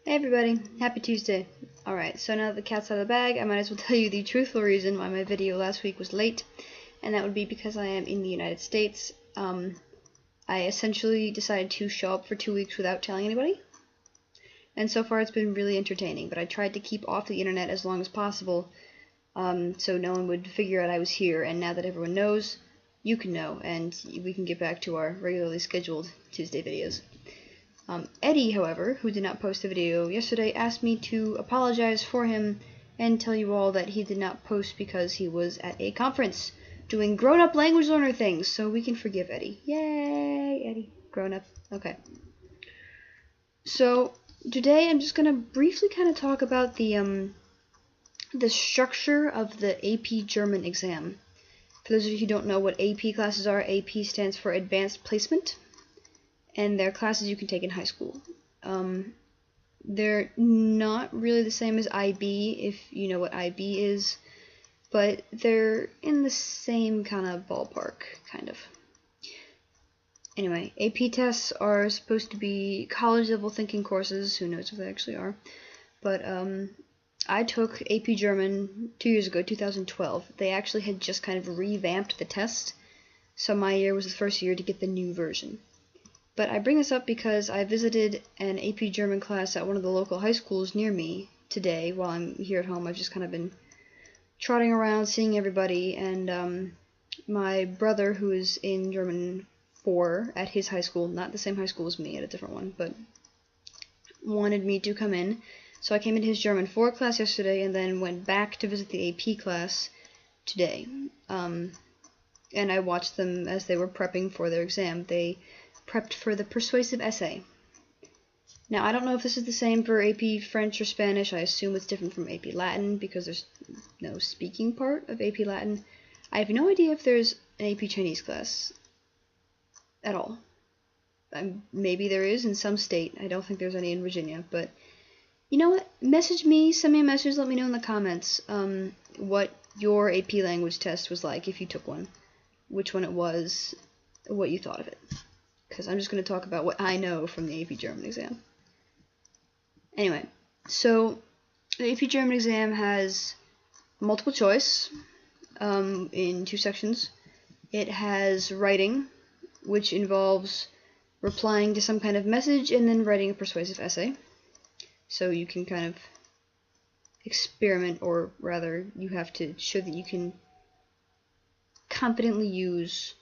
Hey everybody, happy Tuesday. Alright, so now that the cat's out of the bag, I might as well tell you the truthful reason why my video last week was late, and that would be because I am in the United States. I essentially decided to show up for 2 weeks without telling anybody, and so far it's been really entertaining, but I tried to keep off the internet as long as possible, so no one would figure out I was here, and now that everyone knows, you can know, and we can get back to our regularly scheduled Tuesday videos. Eddie, however, who did not post a video yesterday, asked me to apologize for him and tell you all that he did not post because he was at a conference doing grown-up language learner things, so we can forgive Eddie. Yay, Eddie. Grown-up. Okay. So, today I'm just going to briefly kind of talk about the structure of the AP German exam. For those of you who don't know what AP classes are, AP stands for Advanced Placement, and they're classes you can take in high school. They're not really the same as IB, if you know what IB is, but they're in the same kind of ballpark, kind of. Anyway, AP tests are supposed to be college-level thinking courses. Who knows if they actually are. But I took AP German 2 years ago, 2012. They actually had just kind of revamped the test, so my year was the first year to get the new version. But I bring this up because I visited an AP German class at one of the local high schools near me today while I'm here at home. I've just kind of been trotting around, seeing everybody, and my brother, who is in German 4 at his high school, not the same high school as me, at a different one, but wanted me to come in. So I came into his German 4 class yesterday and then went back to visit the AP class today. And I watched them as they were prepping for their exam. They prepped for the persuasive essay. Now, I don't know if this is the same for AP French or Spanish. I assume it's different from AP Latin because there's no speaking part of AP Latin. I have no idea if there's an AP Chinese class at all. Maybe there is in some state. I don't think there's any in Virginia, but you know what? Message me, send me a message, let me know in the comments what your AP language test was like if you took one, which one it was, what you thought of it. Because I'm just going to talk about what I know from the AP German exam. Anyway, so the AP German exam has multiple choice in 2 sections. It has writing, which involves replying to some kind of message and then writing a persuasive essay. So you can kind of experiment, or rather, you have to show that you can confidently use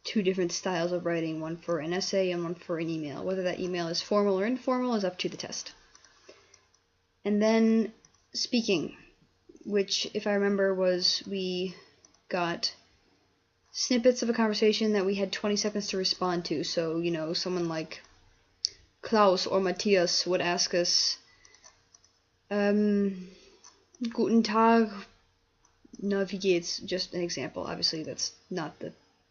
2 different styles of writing, one for an essay and one for an email. Whether that email is formal or informal is up to the test. And then speaking, which, if I remember, was we got snippets of a conversation that we had 20 seconds to respond to. So, you know, someone like Klaus or Matthias would ask us, Guten Tag, na, wie geht's? Just an example. Obviously, that's not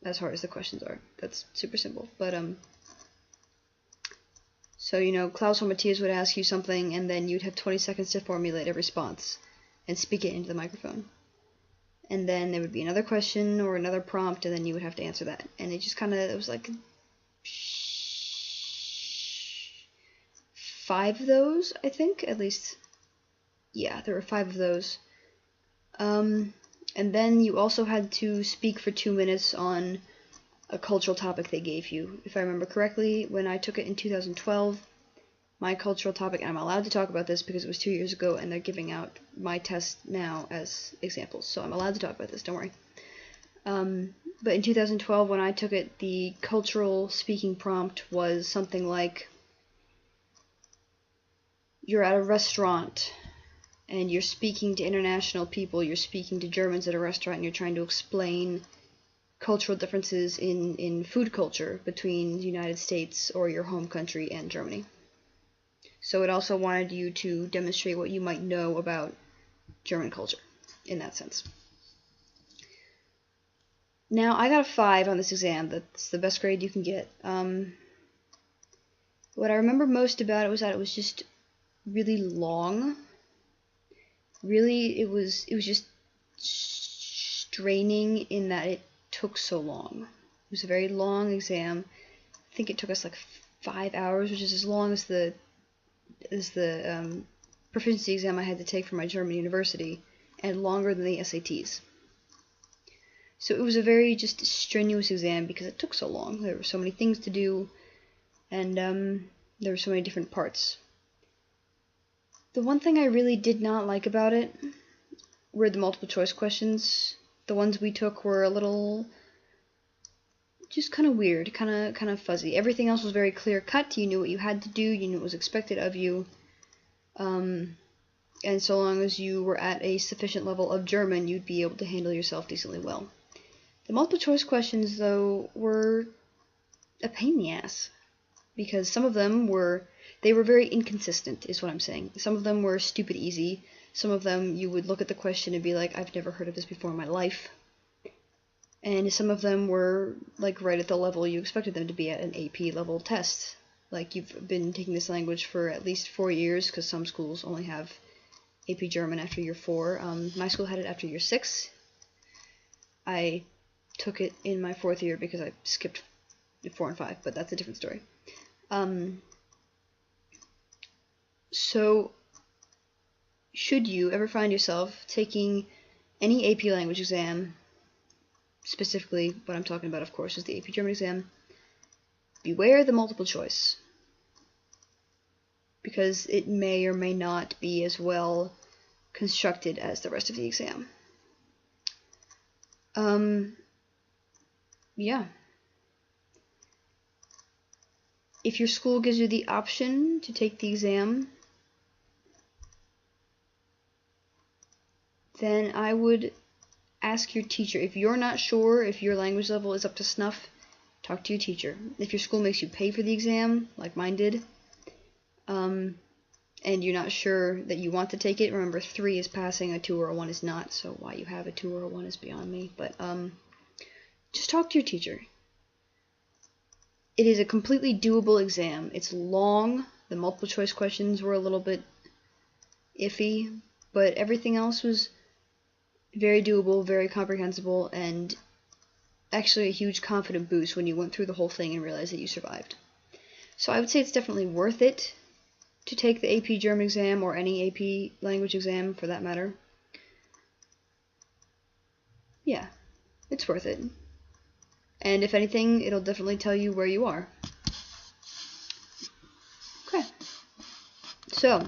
as hard as the questions are. That's super simple. But, so, you know, Klaus or Matthias would ask you something, and then you'd have 20 seconds to formulate a response and speak it into the microphone. And then there would be another question or another prompt, and then you would have to answer that. And it just kind of, it was like 5 of those, I think, at least. Yeah, there were 5 of those. And then you also had to speak for 2 minutes on a cultural topic they gave you. If I remember correctly, when I took it in 2012, my cultural topic, and I'm allowed to talk about this because it was 2 years ago and they're giving out my test now as examples, so I'm allowed to talk about this, don't worry. But in 2012, when I took it, the cultural speaking prompt was something like, you're at a restaurant and you're speaking to international people, you're speaking to Germans at a restaurant, and you're trying to explain cultural differences in food culture between the United States or your home country and Germany. So it also wanted you to demonstrate what you might know about German culture in that sense. Now, I got a 5 on this exam. That's the best grade you can get. What I remember most about it was that it was just really long. Really, it was just straining in that it took so long. It was a very long exam. I think it took us like 5 hours, which is as long as the proficiency exam I had to take for my German university, and longer than the SATs. So it was a very just strenuous exam because it took so long. There were so many things to do, and there were so many different parts. The one thing I really did not like about it were the multiple choice questions. The ones we took were a little just kind of weird, kind of fuzzy. Everything else was very clear cut. You knew what you had to do. You knew what was expected of you. And so long as you were at a sufficient level of German, you'd be able to handle yourself decently well. The multiple choice questions, though, were a pain in the ass, because some of them were very inconsistent, is what I'm saying. Some of them were stupid easy. Some of them you would look at the question and be like, I've never heard of this before in my life. And some of them were like right at the level you expected them to be at an AP level test. Like you've been taking this language for at least 4 years, because some schools only have AP German after year 4. My school had it after year 6. I took it in my 4th year because I skipped 4 and 5, but that's a different story. So, should you ever find yourself taking any AP language exam, specifically what I'm talking about, of course, is the AP German exam, beware the multiple choice, because it may or may not be as well constructed as the rest of the exam. Yeah. If your school gives you the option to take the exam, then I would ask your teacher. If you're not sure if your language level is up to snuff, talk to your teacher. If your school makes you pay for the exam, like mine did, and you're not sure that you want to take it, remember 3 is passing, a 2 or a 1 is not, so why you have a 2 or a 1 is beyond me, but just talk to your teacher. It is a completely doable exam. It's long. The multiple choice questions were a little bit iffy, but everything else was very doable, very comprehensible, and actually a huge confident boost when you went through the whole thing and realized that you survived. So I would say it's definitely worth it to take the AP German exam, or any AP language exam for that matter. Yeah, it's worth it. And if anything, it'll definitely tell you where you are. Okay. So,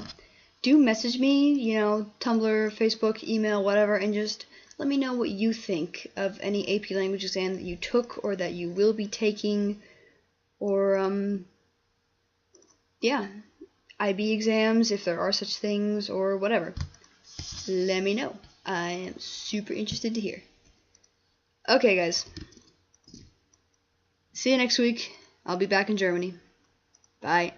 do message me, Tumblr, Facebook, email, whatever, and just let me know what you think of any AP language exam that you took or that you will be taking, or, yeah, IB exams, if there are such things, or whatever. Let me know. I am super interested to hear. Okay, guys. See you next week. I'll be back in Germany. Bye.